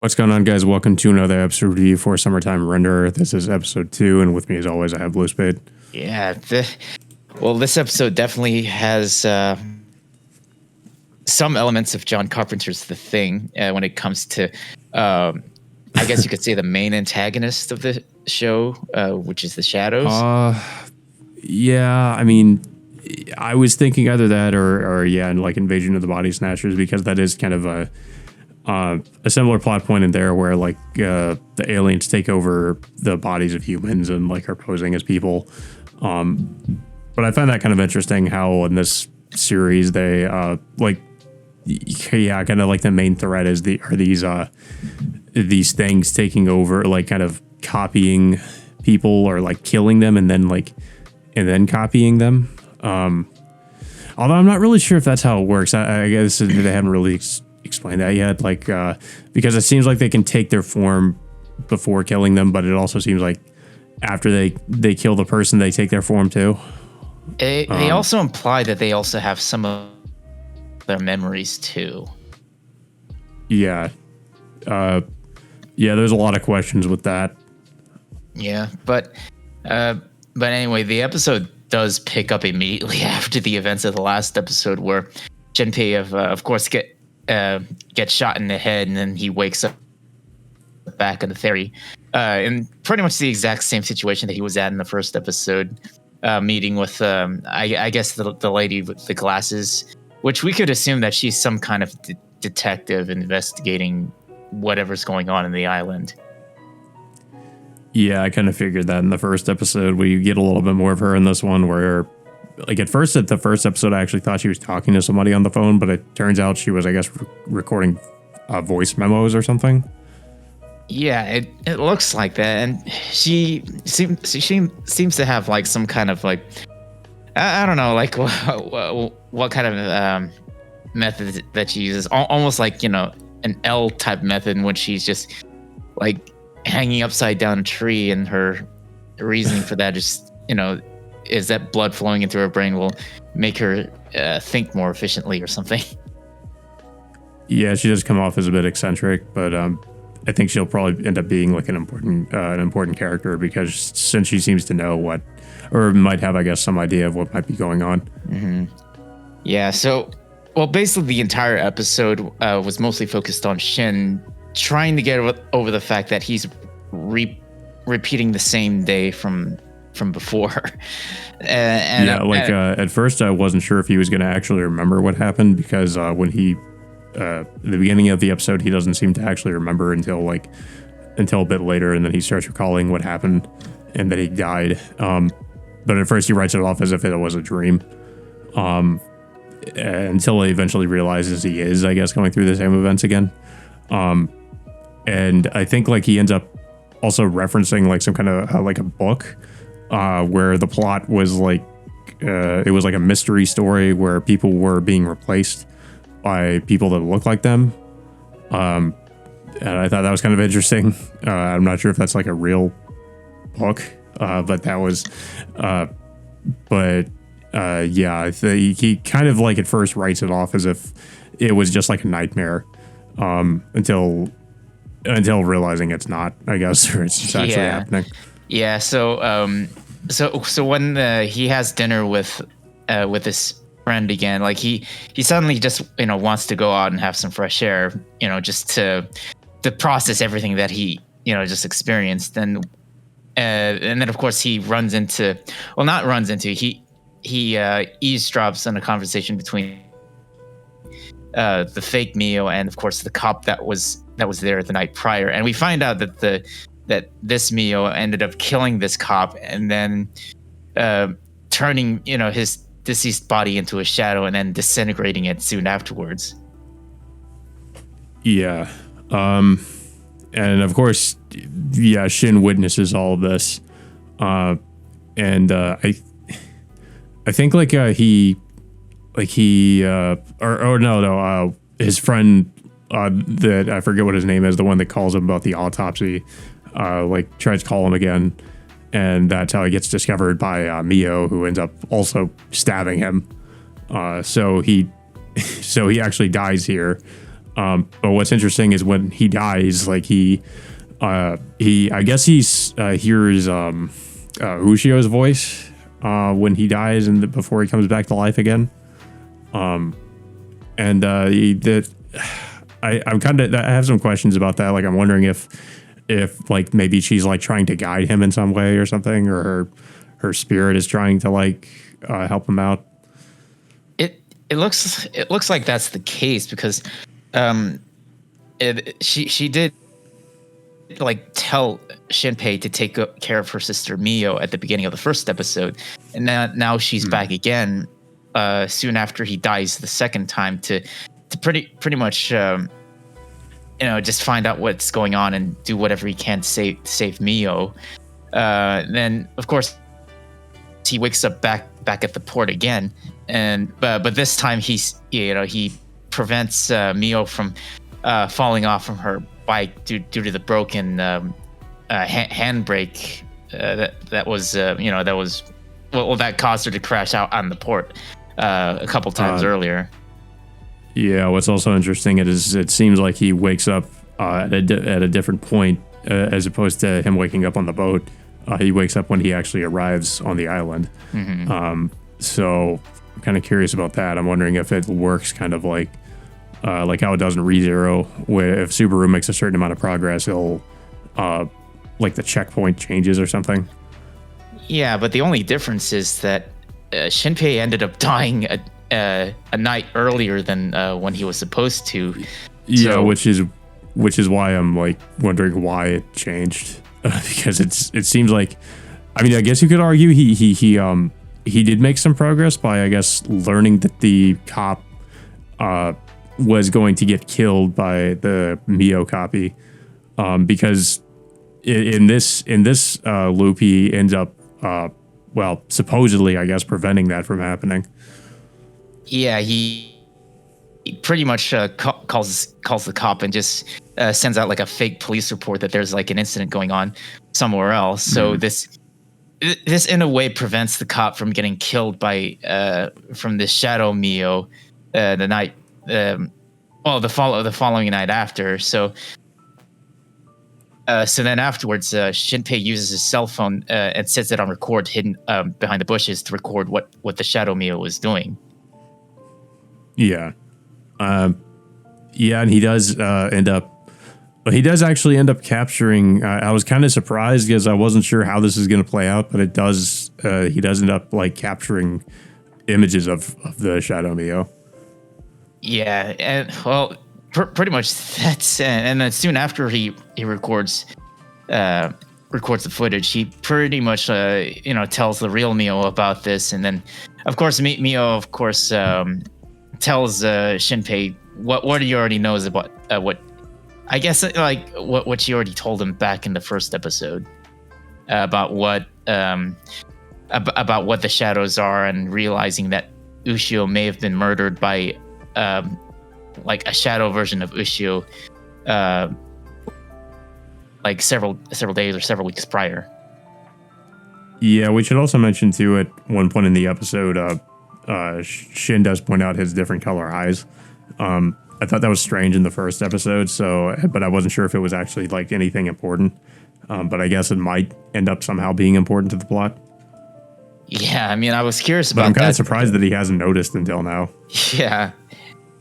What's going on, guys? Welcome to another episode review for Summertime Render. This is episode 2, and with me, as always, I have Blue Spade. Yeah, this episode definitely has some elements of John Carpenter's The Thing when it comes to, I guess you could say, the main antagonist of the show, which is the Shadows. Yeah, I mean, I was thinking either that or like Invasion of the Body Snatchers, because that is kind of a similar plot point in there where the aliens take over the bodies of humans and are posing as people. But I find that kind of interesting how in this series they kind of like the main threat is these things taking over, kind of copying people or killing them and then copying them. Although I'm not really sure if that's how it works. I guess they haven't really explain that yet, because it seems like they can take their form before killing them, but it also seems like after they kill the person, they take their form too. They also imply that they also have some of their memories too. Yeah, there's a lot of questions with that. Yeah, but anyway, the episode does pick up immediately after the events of the last episode, where Shenpei of course gets shot in the head, and then he wakes up back in the ferry, in pretty much the exact same situation that he was at in the first episode, meeting with I guess the lady with the glasses, which we could assume that she's some kind of detective investigating whatever's going on in the island. Yeah, I kind of figured that in the first episode. We get a little bit more of her in this one, where at the first episode, I actually thought she was talking to somebody on the phone, but it turns out she was, I guess, recording voice memos or something. Yeah, it looks like that, and she seems to have some kind of I don't know, what kind of method that she uses, almost an L type method in which she's just hanging upside down a tree, and her reasoning for that is that blood flowing into her brain will make her think more efficiently or something. Yeah, she does come off as a bit eccentric, but I think she'll probably end up being an important character, because since she seems to know what, or might have, I guess, some idea of what might be going on. Mm-hmm. Yeah, so, basically the entire episode was mostly focused on Shin trying to get over the fact that he's repeating the same day from before. At first I wasn't sure if he was going to actually remember what happened, because when he the beginning of the episode, he doesn't seem to actually remember until a bit later, and then he starts recalling what happened and that he died. But at first he writes it off as if it was a dream, until he eventually realizes he is, I guess, going through the same events again. And I think he ends up also referencing some kind of a book where the plot was it was a mystery story where people were being replaced by people that look like them. And I thought that was kind of interesting. I'm not sure if that's a real book, but that was, he kind of at first writes it off as if it was just a nightmare, until realizing it's not, I guess, or it's just actually happening. Yeah. So when he has dinner with his friend again, he suddenly just wants to go out and have some fresh air, just to process everything that he just experienced, and then of course he eavesdrops on a conversation between the fake Mio and of course the cop that was there the night prior, and we find out that this Mio ended up killing this cop and then turning his deceased body into a shadow and then disintegrating it soon afterwards. Yeah. And of course, Shin witnesses all of this. And I think his friend, that I forget what his name is, the one that calls him about the autopsy, tries to call him again, and that's how he gets discovered by Mio, who ends up also stabbing him. So he actually dies here. But what's interesting is when he dies, like I guess he's hears Ushio's voice when he dies and before he comes back to life again. And I'm kind of, I have some questions about that. Like, I'm wondering if like maybe she's like trying to guide him in some way or something, or her spirit is trying to like help him out. It looks like that's the case because she did like tell Shinpei to take care of her sister Mio at the beginning of the first episode, and now she's back again soon after he dies the second time to pretty much just find out what's going on and do whatever he can to save Mio. Then of course he wakes up back at the port again, and but this time he prevents Mio from falling off from her bike due to the broken handbrake that caused her to crash out on the port a couple times earlier. Yeah, what's also interesting is it seems like he wakes up at a different point as opposed to him waking up on the boat. He wakes up when he actually arrives on the island. Mm-hmm. So I'm kind of curious about that. I'm wondering if it works kind of like how it does in ReZero, where if Subaru makes a certain amount of progress, it'll like the checkpoint changes or something. Yeah, but the only difference is that Shinpei ended up dying a night earlier than when he was supposed to. Yeah, so, which is why I'm like wondering why it changed. Because it seems like, I mean, I guess you could argue he did make some progress by, I guess, learning that the cop was going to get killed by the Mio copy, because in this loop he ends up supposedly, I guess, preventing that from happening. Yeah, he pretty much calls the cop and just sends out like a fake police report that there's like an incident going on somewhere else. So this in a way prevents the cop from getting killed by from the shadow Mio the night the following night after. So then afterwards, Shinpei uses his cell phone and sets it on record hidden behind the bushes to record what the shadow Mio was doing. Yeah. And he does actually end up capturing. I was kind of surprised because I wasn't sure how this is going to play out, but it does. He does end up like capturing images of the Shadow Mio. Yeah, and well, pretty much that's. And then soon after he records the footage, he pretty much tells the real Mio about this, and then of course Mio tells Shinpei what he already knows about what I guess like what she already told him back in the first episode about what the shadows are, and realizing that Ushio may have been murdered by like a shadow version of Ushio like several days or several weeks prior. Yeah, we should also mention too at one point in the episode Shin does point out his different color eyes. I thought that was strange in the first episode, but I wasn't sure if it was actually like anything important. But I guess it might end up somehow being important to the plot. Yeah, I mean, I was curious about that. But I'm kind of surprised that he hasn't noticed until now. Yeah,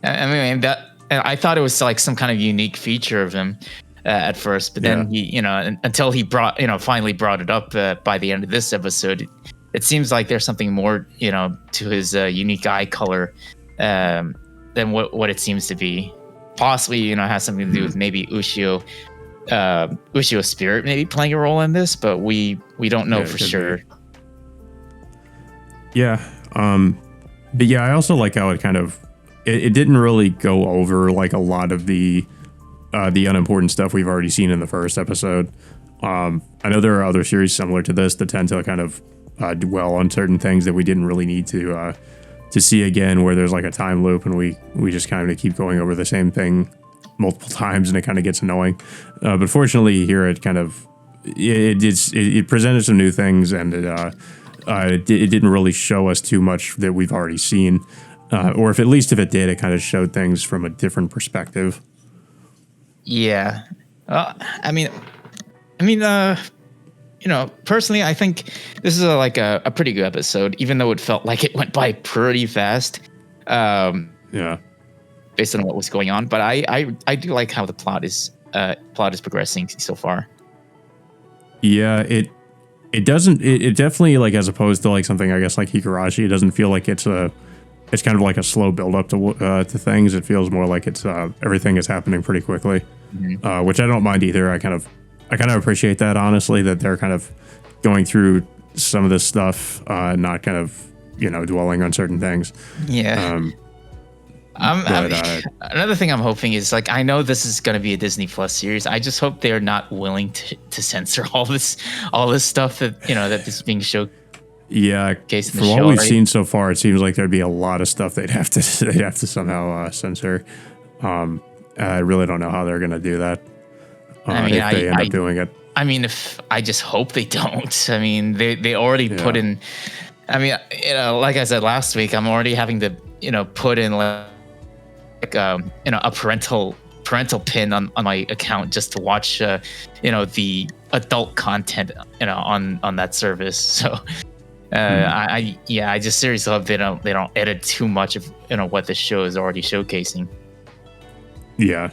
I mean I thought it was like some kind of unique feature of him at first, but then he, until he finally brought it up by the end of this episode. It seems like there's something more, to his unique eye color than what it seems to be. Possibly, has something to do with maybe Ushio's spirit maybe playing a role in this, but we don't know for sure. Be. Yeah, but yeah, I also like how it kind of it didn't really go over like a lot of the unimportant stuff we've already seen in the first episode. I know there are other series similar to this that tend to kind of dwell on certain things that we didn't really need to see again, where there's like a time loop and we just kind of keep going over the same thing multiple times and it kind of gets annoying. But fortunately here it kind of it presented some new things, and it didn't really show us too much that we've already seen. or if at least if it did, it kind of showed things from a different perspective. Yeah. Personally, I think this is a pretty good episode, even though it felt like it went by pretty fast. Yeah. Based on what was going on, but I do like how the plot is progressing so far. Yeah, it definitely, like, as opposed to like something I guess like Higurashi, it doesn't feel like it's kind of like a slow build up to things. It feels more like it's everything is happening pretty quickly, which I don't mind either. I kind of appreciate that, honestly, that they're kind of going through some of this stuff, not kind of dwelling on certain things. Yeah. Another thing I'm hoping is, like, I know this is going to be a Disney Plus series. I just hope they're not willing to censor all this stuff that that is being showed. Yeah, from what we've seen so far, it seems like there'd be a lot of stuff they'd have to somehow censor. I really don't know how they're going to do that. If they end up doing it. I mean, if I just hope they don't. I mean, they already put in. I mean, like I said last week, I'm already having to put in a parental pin on my account just to watch the adult content on that service. So I just seriously hope they don't edit too much of what the show is already showcasing. Yeah.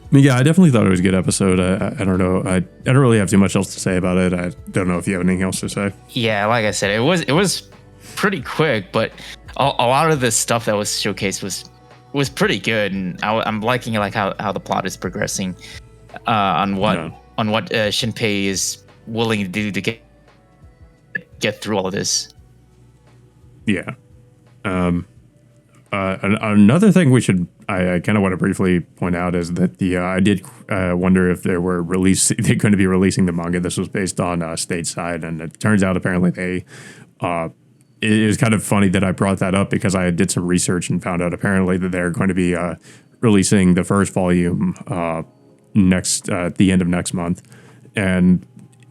Yeah, I definitely thought it was a good episode. I don't know. I don't really have too much else to say about it. I don't know if you have anything else to say. Yeah, like I said, it was pretty quick, but a lot of the stuff that was showcased was pretty good, and I'm liking like how the plot is progressing on what Shinpei is willing to do to get through all of this. Yeah. Another thing I kind of want to briefly point out is that I did wonder if they're going to be releasing the manga. This was based on Stateside, and it turns out apparently they. It was kind of funny that I brought that up because I did some research and found out apparently that they're going to be releasing the first volume at the end of next month, and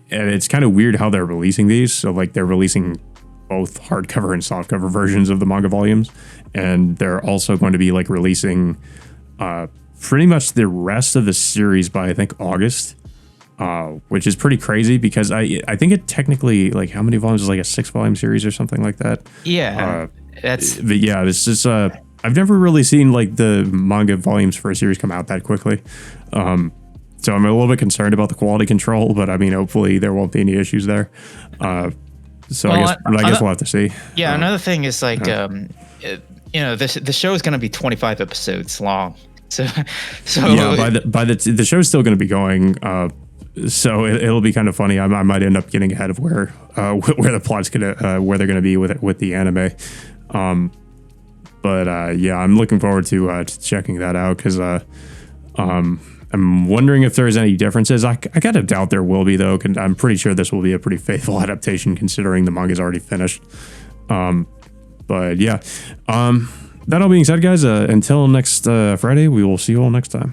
it's kind of weird how they're releasing these. So like they're releasing both hardcover and softcover versions of the manga volumes, and they're also going to be like releasing pretty much the rest of the series by I think August, which is pretty crazy because I think it technically, like, how many volumes is like a 6-volume series or something like that. Yeah, but yeah, it's just I've never really seen like the manga volumes for a series come out that quickly. So I'm a little bit concerned about the quality control, but I mean, hopefully there won't be any issues there. So I guess we'll have to see. Yeah, another thing is like, the show is going to be 25 episodes long. So yeah, the show's still going to be going. So it'll be kind of funny. I might end up getting ahead of where the plot's where they're gonna be with the anime. But yeah, I'm looking forward to checking that out because I'm wondering if there's any differences. I kind of doubt there will be though. I'm pretty sure this will be a pretty faithful adaptation considering the manga's already finished. But yeah, that all being said, guys, until next Friday, we will see you all next time.